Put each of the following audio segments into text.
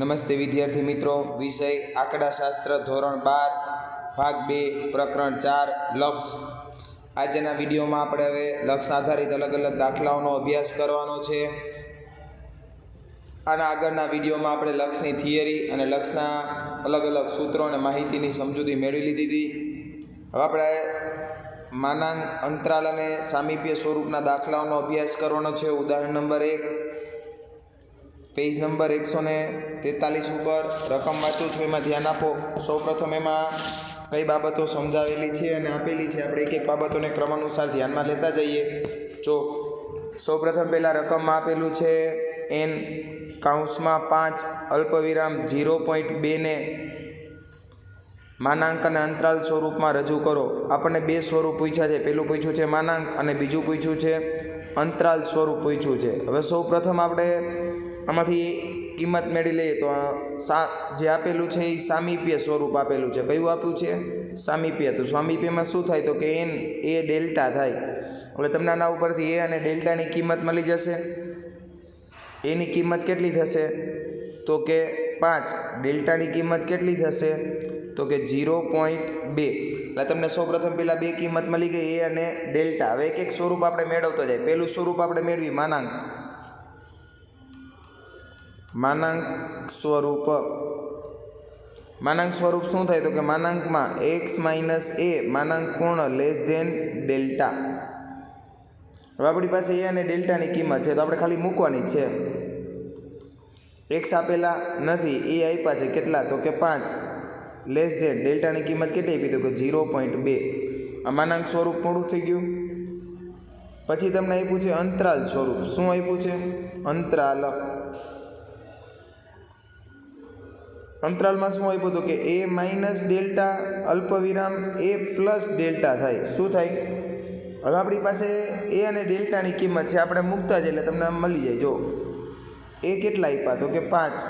નમસ્તે વિદ્યાર્થી મિત્રો, વિષય આંકડાશાસ્ત્ર ધોરણ 12 ભાગ 2 પ્રકરણ 4 લક્ષ. આજના વિડીયોમાં આપણે હવે લક્ષ આધારિત અલગ અલગ દાખલાઓનો અભ્યાસ કરવાનો છે. આના આગળના વિડીયોમાં આપણે લક્ષની થિયરી અને લક્ષના અલગ અલગ સૂત્રો અને માહિતીની સમજૂતી મેળવી લીધી હતી. હવે આપણે માનાંક, અંતરાલ અને સામીપ્ય સ્વરૂપના દાખલાઓનો અભ્યાસ કરવાનો છે. ઉદાહરણ નંબર 1, પેજ નંબર 143 ઉપર રકમ વાંચું છું, એમાં ધ્યાન આપો. સૌપ્રથમ એમાં કઈ બાબતો સમજાવેલી છે અને આપેલી છે, આપણે એક એક બાબતોને ક્રમાનુસાર ધ્યાનમાં લેતા જઈએ. જો સૌપ્રથમ પહેલાં રકમમાં આપેલું છે n કૌંસમાં 5 અલ્પવિરામ 0.2 ને માનાંક અને અંતરાલ સ્વરૂપમાં રજૂ કરો. આપણને બે સ્વરૂપ પૂછ્યા છે. પહેલું પૂછ્યું છે માનાંક અને બીજું પૂછ્યું છે અંતરાલ સ્વરૂપ પૂછ્યું છે. હવે સૌપ્રથમ આપણે આમાંથી કિંમત મેળવી લઈએ તો જે આપેલું છે એ સામીપ્ય સ્વરૂપ આપેલું છે. કયું આપ્યું છે? સામીપ્ય. તો સામીપ્યમાં શું થાય તો કે n એ ડેલ્ટા થાય. એટલે તમને આના ઉપરથી એ અને ડેલ્ટાની કિંમત મળી જશે. એની કિંમત કેટલી થશે તો કે 5. ડેલ્ટાની કિંમત કેટલી થશે તો કે 0.2. એટલે તમને સૌપ્રથમ પહેલાં બે કિંમત મળી ગઈ, એ અને ડેલ્ટા. હવે એક એક સ્વરૂપ આપણે મેળવતો જાય. પહેલું સ્વરૂપ આપણે મેળવી માનાંક. માનાંક સ્વરૂપ. માનાંક સ્વરૂપ શું થાય તો કે માનાંકમાં x માઇનસ a માનાંક પૂર્ણ લેસ ધેન ડેલ્ટા. હવે આપણી પાસે એ અને ડેલ્ટાની કિંમત છે તો આપણે ખાલી મૂકવાની છે. x આપેલા નથી, એ આપ્યા છે. કેટલા તો કે 5 લેસ ધેન ડેલ્ટાની કિંમત કેટલી આપી તો કે 0.2. આ માનાંક સ્વરૂપ પૂરું થઈ ગયું. પછી તમને આપ્યું છે અંતરાલ સ્વરૂપ. શું આપ્યું છે? અંતરાલ. અંતરાલમાં શું આપ્યું તો કે a માઇનસ ડેલ્ટા અલ્પવિરામ a પ્લસ ડેલ્ટા થાય. શું થાય? હવે આપણી પાસે એ અને ડેલ્ટાની કિંમત છે, આપણે મૂકતા જ એટલે તમને મળી જાય. જો એ કેટલા આપ્યા તો કે 5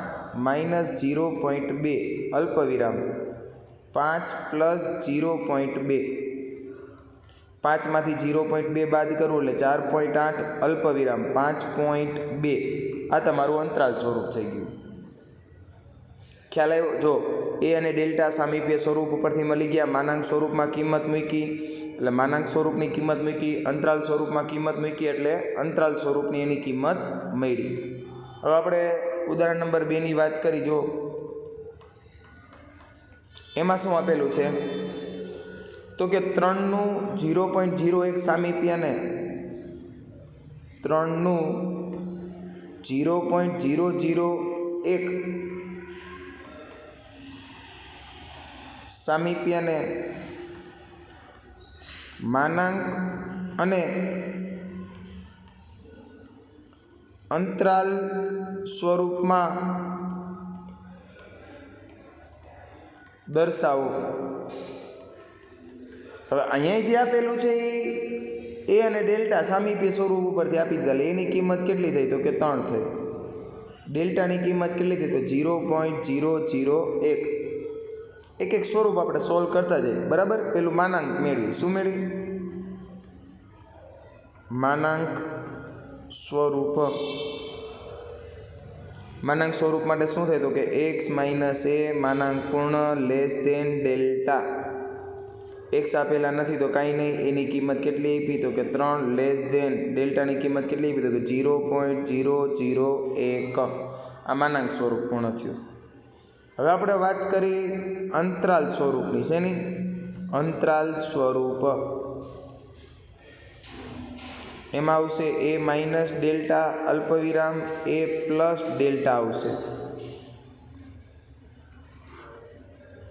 માઇનસ 0.2 અલ્પવિરામ 5 પ્લસ 0.2. 5માંથી 0.2 બાદ કરવું એટલે 4.8 અલ્પવિરામ 5.2. આ તમારું અંતરાલ સ્વરૂપ થઈ ગયું. ખ્યાલ આવ્યો? જો એ અને ડેલ્ટા સામીપ્ય સ્વરૂપ ઉપરથી મળી ગયા. માનાંક સ્વરૂપમાં કિંમત મૂકી એટલે માનાંક સ્વરૂપની કિંમત મૂકી, અંતરાલ સ્વરૂપમાં કિંમત મૂકી એટલે અંતરાલ સ્વરૂપની એની કિંમત મળી. હવે આપણે ઉદાહરણ નંબર 2ની વાત કરી. જો એમાં શું આપેલું છે તો કે 3નું 0.01 સામીપ્ય ને 3નું 0.001 સામીપ્યને માનાંક અને અંતરાલ સ્વરૂપમાં દર્શાવો. હવે અહીંયા જે આપેલું છે એ અને ડેલ્ટા સામીપ્ય સ્વરૂપ ઉપરથી આપી દીધા. એની કિંમત કેટલી થઈ તો કે 3 થઈ. ડેલ્ટાની કિંમત કેટલી થઈ તો 0.001. એક એક સ્વરૂપ આપણે સોલ્વ કરતા જઈએ. બરાબર. પેલું માનાંક મેળવી. શું મેળવી? માનાંક સ્વરૂપ. માનાંક સ્વરૂપ માટે શું થાય તો કે x માઇનસ a માનાંક પૂર્ણ લેસ ધેન ડેલ્ટા. x આપેલા નથી તો કાંઈ નહીં. એની કિંમત કેટલી આપી તો કે 3 લેસ ધેન ડેલ્ટાની કિંમત કેટલી આપી તો કે 0.001. આ માનાંક સ્વરૂપ પૂર્ણ થયું. હવે આપણે વાત કરી અંતરાલ સ્વરૂપની. શેની? અંતરાલ સ્વરૂપ. એમાં આવશે a માઇનસ ડેલ્ટા અલ્પવિરામ a પ્લસ ડેલ્ટા આવશે.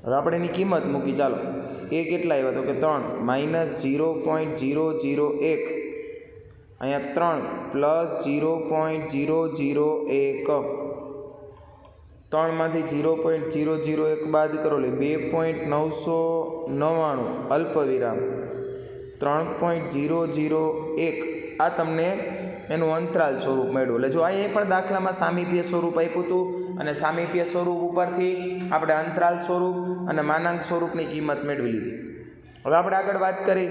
હવે આપણે એની કિંમત મૂકી. ચાલો, એ કેટલા આવ્યા તો કે 3 માઇનસ 0.001. અહીંયા 3 પ્લસ 0.001. 3માંથી 0.001 બાદ કરો એટલે 2.999 અલ્પવિરામ 3.001. આ તમને એનું અંતરાલ સ્વરૂપ મળ્યું. એટલે જો અહીંયા પણ દાખલામાં સામીપ્ય સ્વરૂપ આપ્યું હતું અને સામીપ્ય સ્વરૂપ ઉપરથી આપણે અંતરાલ સ્વરૂપ અને માનાંક સ્વરૂપની કિંમત મેળવી લીધી. હવે આપણે આગળ વાત કરી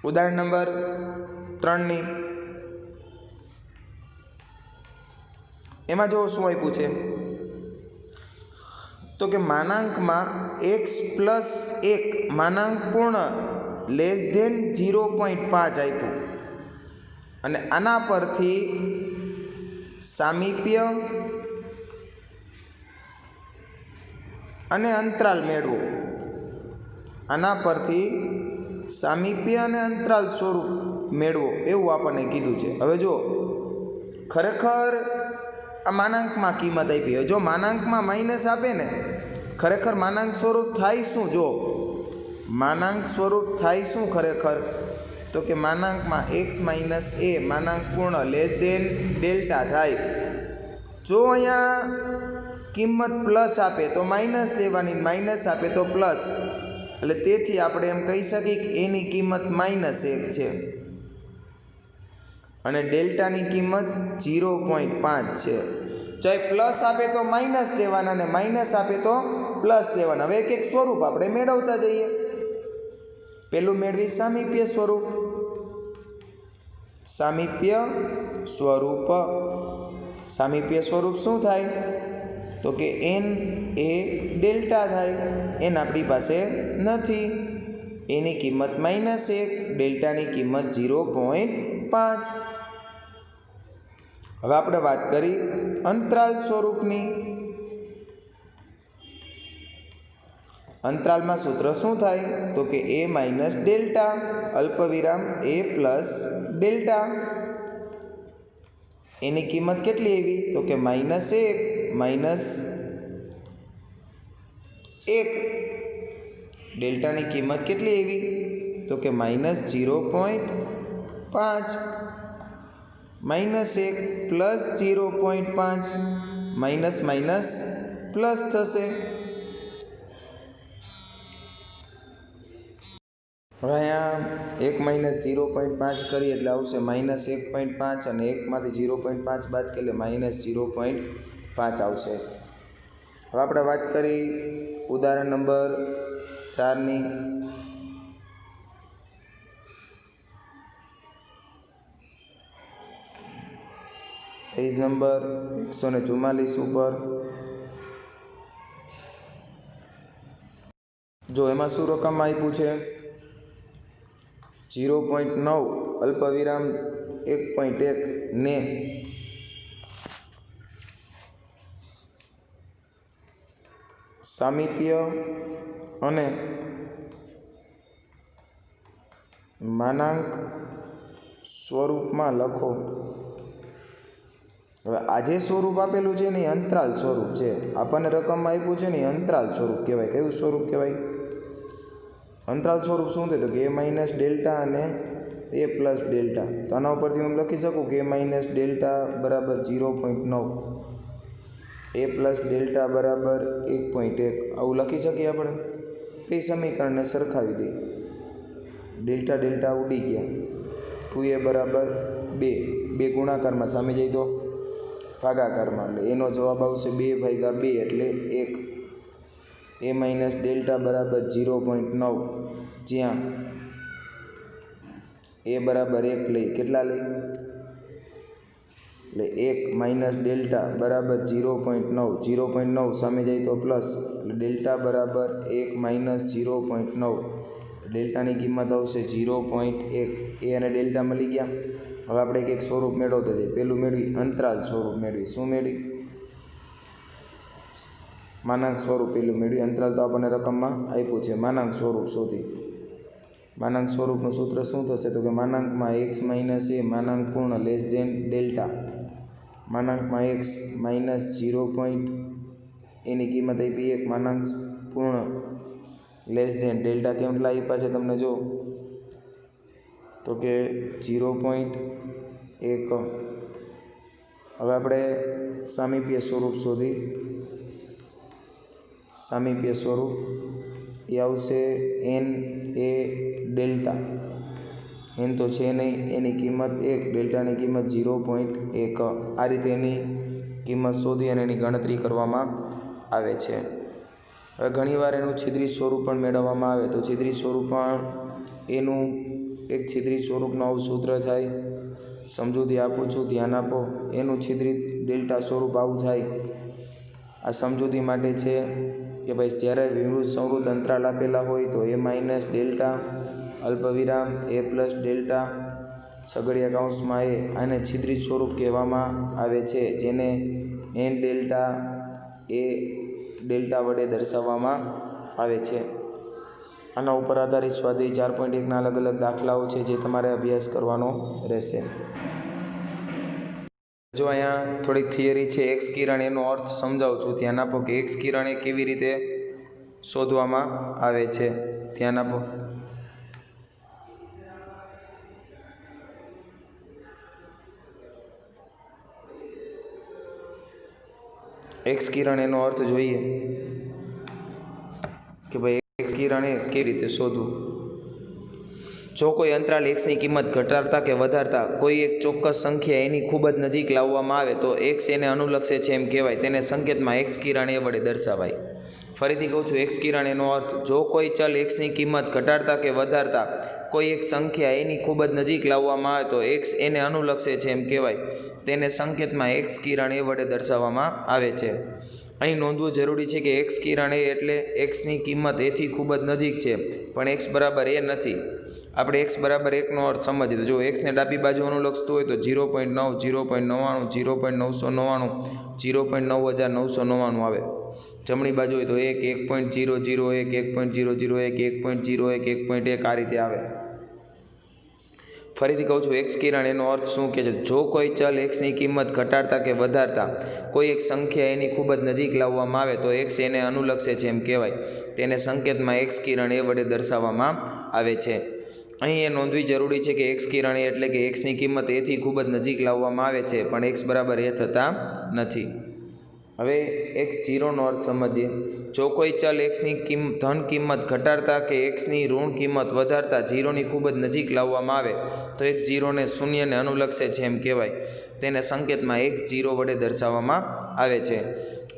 ઉદાહરણ નંબર 3ની. એમાં જો શું આપ્યું છે તો કે માનાંકમાં x પ્લસ 1 માનાંક પૂર્ણ લેસ ધેન 0.5 આપ્યું અને આના પરથી સામીપ્ય અને અંતરાલ મેળવો. આના પરથી સામીપ્ય અને અંતરાલ સ્વરૂપ મેળવો એવું આપણને કીધું છે. હવે જો ખરેખર આ માનાંકમાં કિંમત આપી, જો માનાંકમાં માઇનસ આપે ને ખરેખર માનાંક સ્વરૂપ થાય શું? જો માનાંક સ્વરૂપ થાય શું ખરેખર તો કે માનાંકમાં x માઇનસ a માનાંક પૂર્ણ લેસ ધેન ડેલ્ટા થાય. જો અહીંયા કિંમત પ્લસ આપે તો માઇનસ લેવાની, માઇનસ આપે તો પ્લસ, એટલે તેથી આપણે એમ કહી શકીએ કે એની કિંમત -1 છે અને ડેલ્ટાની કિંમત 0.5 છે. જો એ પ્લસ આપે તો માઇનસ લેવાના અને માઇનસ આપે તો પ્લસ લેવાના. હવે એક સ્વરૂપ આપણે મેળવતા જઈએ. પેલું મેળવી સામીપ્ય સ્વરૂપ. સામીપ્ય સ્વરૂપ, સામીપ્ય સ્વરૂપ શું થાય તો કે n એ ડેલ્ટા થાય. n આપણી પાસે નથી, એની કિંમત -1, ડેલ્ટાની કિંમત 0.5. હવે આપણે વાત કરી અંતરાલ સ્વરૂપની. અંતરાલમાં સૂત્ર શું થાય તો કે a માઇનસ ડેલ્ટા અલ્પવિરામ a પ્લસ ડેલ્ટા. એની કિંમત કેટલી આવી તો કે -1 ડેલ્ટાની કિંમત કેટલી આવી તો કે -0.5. -1 પ્લસ 0.5, માઇનસ માઇનસ પ્લસ થશે. હવે અહીંયા 1 - 0.5 કરીએ એટલે આવશે -1.5 અને 1માંથી 0.5 બાદ કરીએ એટલે -0.5 આવશે. હવે આપણે વાત કરી ઉદાહરણ નંબર 4ની. પેજ નંબર 144 ઉપર. જો એમાં શું રકમ આપ્યું છે 0.9 અલ્પવિરામ 1.1 ને સામીપ્ય અને માનાંક સ્વરૂપમાં લખો. હવે આ જે સ્વરૂપ આપેલું છે ને એ અંતરાલ સ્વરૂપ છે. આપણને રકમમાં આપ્યું છે ને એ અંતરાલ સ્વરૂપ કહેવાય. કયું સ્વરૂપ કહેવાય? અંતરાલ સ્વરૂપ શું થાય તો કે a માઇનસ ડેલ્ટા અને a પ્લસ ડેલ્ટા. તો આના ઉપરથી હું લખી શકું કે a માઇનસ ડેલ્ટા બરાબર 0.9, a પ્લસ ડેલ્ટા બરાબર 1.1. આવું લખી શકીએ આપણે. એ સમીકરણને સરખાવી દઈએ. ડેલ્ટા ડેલ્ટા ઉડી ગયા. 2a બરાબર 2 ગુણાકારમાં સામે જાય તો ભાગાકારમાં, એટલે એનો જવાબ આવશે 2/2 એટલે 1. a માઇનસ ડેલ્ટા બરાબર 0.9, જ્યાં a બરાબર 1 લઈ. કેટલા લઈ? એટલે 1 માઇનસ ડેલ્ટા બરાબર 0.9, 0.9 સામે જાય તો પ્લસ, એટલે ડેલ્ટા બરાબર 1 માઇનસ 0.9, ડેલ્ટાની કિંમત આવશે 0.1. એ અને ડેલ્ટા મળી ગયા. હવે આપણે એક સ્વરૂપ મેળવતા જઈએ. પેલું મેળવી અંતરાલ સ્વરૂપ મેળવી. શું મેળવી? માનાંક સ્વરૂપ પેલું મેળવી. અંતરાલ તો આપણને રકમમાં આપ્યું છે. માનાંક સ્વરૂપ શોધી. માનાંક સ્વરૂપનું સૂત્ર શું થશે તો કે માનાંકમાં x માઇનસ a માનાંક પૂર્ણ લેસ ધેન ડેલ્ટા. માનાંકમાં x માઇનસ 0. એની કિંમત આપી 1, માનાંક પૂર્ણ લેસ ધેન ડેલ્ટા. કેટલા આપ્યા છે તમને જો તો કે 0.1. હવે આપણે સામીપ્ય સ્વરૂપ શોધી. સામીપ્ય સ્વરૂપ એ આવશે n એ ડેલ્ટા. n તો છે નહીં, એની કિંમત 1, ડેલ્ટાની કિંમત 0.1. આ રીતે એની કિંમત શોધી અને એની ગણતરી કરવામાં આવે છે. હવે ઘણીવાર એનું છિદ્રિત સ્વરૂપ પણ મેળવવામાં આવે. તો છિદ્રિત સ્વરૂપ પણ એનું એક છિદ્રિત સ્વરૂપનું આવું સૂત્ર થાય. સમજૂતી આપું છું, ધ્યાન આપો. એનું છિદ્રિત ડેલ્ટા સ્વરૂપ આવું થાય. આ સમજૂતી માટે છે કે ભાઈ જ્યારે વિવૃત સંવૃત અંતરાલ આપેલા હોય તો a માઇનસ ડેલ્ટા અલ્પવિરામ a પ્લસ ડેલ્ટા છગડીયા કૌંસમાં એ આને છિદ્રિત સ્વરૂપ કહેવામાં આવે છે, જેને n ડેલ્ટા a ડેલ્ટા વડે દર્શાવવામાં આવે છે. આના ઉપર આધારિત સ્વાધ્યાય 4.1ના અલગ અલગ દાખલાઓ છે જે તમારે અભ્યાસ કરવાનો રહેશે. જો અહીંયા થોડીક થિયરી છે. એક્સ કિરણ એનો અર્થ સમજાવું છું. ધ્યાન આપો કે એક્સ કિરણ એ કેવી રીતે શોધવામાં આવે છે. ધ્યાન આપો. એક્સ કિરણ એનો અર્થ જોઈએ કે ભાઈ એક્સ કિરણ એ કેવી રીતે શોધવું. જો કોઈ અંતરાલ એક્સની કિંમત ઘટાડતા કે વધારતા કોઈ એક ચોક્કસ સંખ્યા એની ખૂબ જ નજીક લાવવામાં આવે તો એક્સ એને અનુલક્ષે છે એમ કહેવાય. તેને સંકેતમાં એક્સ કિરણ એ વડે દર્શાવાય. ફરીથી કહું છું, એક્સ કિરણ એનો અર્થ જો કોઈ ચલ એક્સની કિંમત ઘટાડતા કે વધારતા કોઈ એક સંખ્યા એની ખૂબ જ નજીક લાવવામાં આવે તો એક્સ એને અનુલક્ષે છે એમ કહેવાય. તેને સંકેતમાં એક્સ કિરણ એ વડે દર્શાવવામાં આવે છે. અહીં નોંધવું જરૂરી છે કે એક્સ કિરણ એ એટલે એક્સની કિંમત એથી ખૂબ જ નજીક છે પણ એક્સ બરાબર એ નથી. આપણે એક્સ બરાબર 1નો અર્થ સમજીએ તો જો એક્સને ડાબી બાજુ અનુલક્ષતું હોય તો 0.9 0.99 0.999 0.9999 આવે. જમણી બાજુ હોય તો 1 1.001 1.001 1.01 1.1 આ રીતે આવે. ફરીથી કહું છું, એક્સ કિરણ એનો અર્થ શું કહે છે? જો કોઈ ચલ એક્સની કિંમત ઘટાડતા કે વધારતા કોઈ એક સંખ્યા એની ખૂબ જ નજીક લાવવામાં આવે તો એક્સ એને અનુલક્ષે છે એમ કહેવાય. તેને સંકેતમાં એક્સ કિરણ એ વડે દર્શાવવામાં આવે છે. અહીં એ નોંધવી જરૂરી છે કે એક્સ કિરણ એ એટલે કે એક્સની કિંમત એથી ખૂબ જ નજીક લાવવામાં આવે છે પણ એક્સ બરાબર એ થતા નથી. હવે એક્સ ઝીરોનો અર્થ સમજીએ. જો કોઈ ચલ એક્સની ધન કિંમત ઘટાડતા કે એક્સની ઋણ કિંમત વધારતા ઝીરોની ખૂબ જ નજીક લાવવામાં આવે તો એક્સ ઝીરોને શૂન્યને અનુલક્ષે છે એમ કહેવાય. તેને સંકેતમાં એક્સ ઝીરો વડે દર્શાવવામાં આવે છે.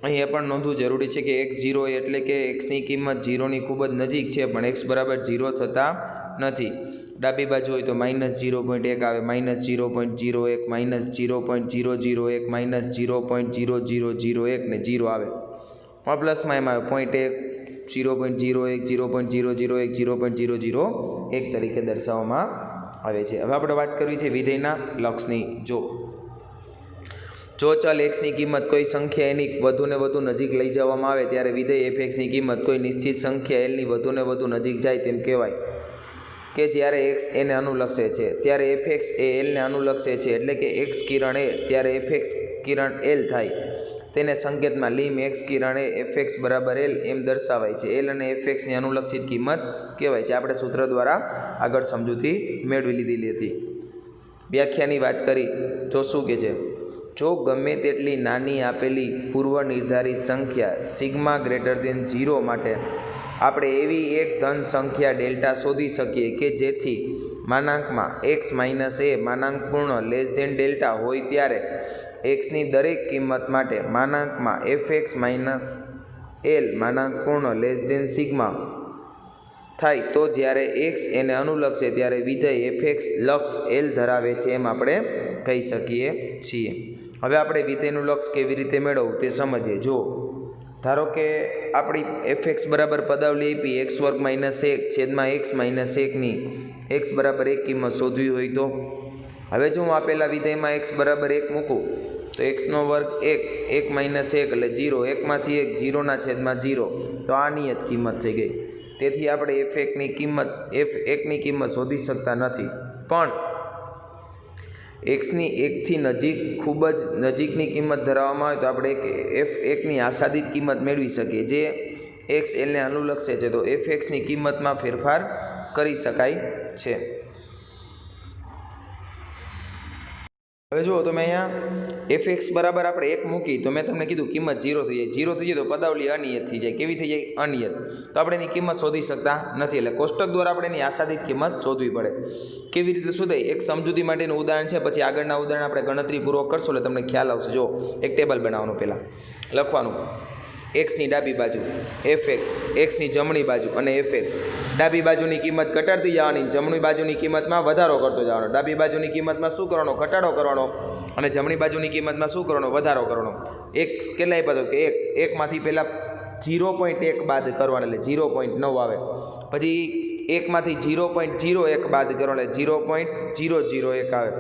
અહીં એ પણ નોંધવું જરૂરી છે કે એક્સ ઝીરો એટલે કે એક્સની કિંમત ઝીરોની ખૂબ જ નજીક છે પણ એક્સ બરાબર ઝીરો થતા નથી. ડાબી બાજુ હોય તો -0.1 આવે, -0.01 -0.001 -0.0001 ને 0 આવે. પણ પ્લસમાં એમાં આવે 0.1 0.01 0.001 0.001 તરીકે દર્શાવવામાં આવે છે. હવે આપણે વાત કરવી છે વિધેયના લક્ષની. જો ચલ એક્સની કિંમત કોઈ સંખ્યા એની વધુને વધુ નજીક લઈ જવામાં આવે ત્યારે વિધેય એફ એક્સની કિંમત કોઈ નિશ્ચિત સંખ્યા એલની વધુને વધુ નજીક જાય તેમ કહેવાય. કે જ્યારે એક્સ એને અનુલક્ષે છે ત્યારે એફ એક્સ એ એલને અનુલક્ષે છે એટલે કે એક્સ કિરણ એ ત્યારે એફ એક્સ કિરણ એલ થાય. તેને સંકેતમાં લીમ એક્સ કિરણ એ એફ એક્સ બરાબર એલ એમ દર્શાવાય છે. એલ અને એફ એક્સની અનુલક્ષિત કિંમત કહેવાય છે. આપણે સૂત્ર દ્વારા આગળ સમજૂતી મેળવી લીધેલી હતી. વ્યાખ્યાની વાત કરી તો શું કહે છે? જો ગમે તેટલી નાની આપેલી પૂર્વ નિર્ધારિત સંખ્યા સિગ્મા ગ્રેટર દેન 0 માટે આપણે એવી એક ધન સંખ્યા ડેલ્ટા શોધી શકીએ કે જેથી (x - a પૂર્ણ લેસ ધેન ડેલ્ટા હોય ત્યારે એક્સની દરેક કિંમત માટે (fx - l પૂર્ણ લેસ ધેન સિગ્મા થાય તો જ્યારે એક્સ એને અનુલક્ષે ત્યારે વિધેય fx લક્ષ એલ ધરાવે છે એમ આપણે કહી શકીએ છીએ. હવે આપણે વિધેયનું લક્ષ કેવી રીતે મેળવવું તે સમજીએ. જો ધારો કે આપણી fx બરાબર પદાવલી આપી x² - 1 છેદમાં x - 1ની x બરાબર 1 કિંમત શોધવી હોય તો હવે જો હું આપેલા વિધેયમાં x બરાબર 1 મૂકું તો x² 1 એટલે 0, 1માંથી 1 0ના છેદમાં 0 તો આ નિયત કિંમત થઈ ગઈ. તેથી આપણે f1ની કિંમત શોધી શકતા નથી. પણ એક્સની 1થી નજીક ખૂબ જ નજીકની કિંમત ધરાવવામાં આવે તો આપણે f1ની આસાદિત કિંમત મેળવી શકીએ જે એક્સ એલને અનુલક્ષે છે તો fxની કિંમતમાં ફેરફાર કરી શકાય છે. હવે જુઓ તમે અહીંયા fx બરાબર આપણે 1 મૂકી તો મેં તમને કીધું કિંમત 0 થઈ જાય. 0 થઈ જાય તો પદાવલી અનિયત થઈ જાય. કેવી થઈ જાય? અનિયત. તો આપણે એની કિંમત શોધી શકતા નથી. એટલે કોષ્ટક દ્વારા આપણે એની આસાદિત કિંમત શોધવી પડે. કેવી રીતે શોધાય? એક સમજૂતી માટેનું ઉદાહરણ છે, પછી આગળના ઉદાહરણ આપણે ગણતરીપૂર્વક કરશું એટલે તમને ખ્યાલ આવશે. જો એક ટેબલ બનાવવાનું, પહેલાં લખવાનું એક્સની ડાબી બાજુ એફએક્સ, એક્સની જમણી બાજુ અને એફએક્સ. ડાબી બાજુની કિંમત ઘટાડતી જવાની, જમણી બાજુની કિંમતમાં વધારો કરતો જવાનો. ડાબી બાજુની કિંમતમાં શું કરવાનો? ઘટાડો કરવાનો. અને જમણી બાજુની કિંમતમાં શું કરવાનો? વધારો કરવાનો. એક્સ કેટલા આપ્યા તો કે એકમાંથી પહેલાં 0.1 બાદ કરવાનો એટલે 0.9 આવે. પછી એકમાંથી 0.01 બાદ કરવાનો એટલે 0.001 આવે.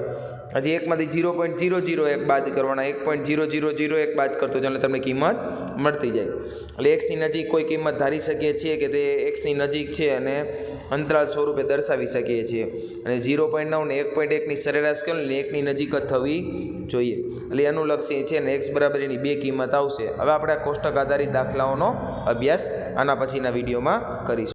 હજી એકમાંથી 0.001 બાદ કરવાના, 1.0001 બાદ કરતો એટલે તમને કિંમત મળતી જાય. એટલે એક્સની નજીક કોઈ કિંમત ધારી શકીએ છીએ કે તે એક્સની નજીક છે અને અંતરાલ સ્વરૂપે દર્શાવી શકીએ છીએ. અને 0.9 ને 1.1ની સરેરાશ કરો ને એકની નજીક જ થવી જોઈએ. એટલે અનુલક્ષી છે ને એક્સ બરાબર એની બે કિંમત આવશે. હવે આપણે આ કોષ્ટક આધારિત દાખલાઓનો અભ્યાસ આના પછીના વિડીયોમાં કરીશું.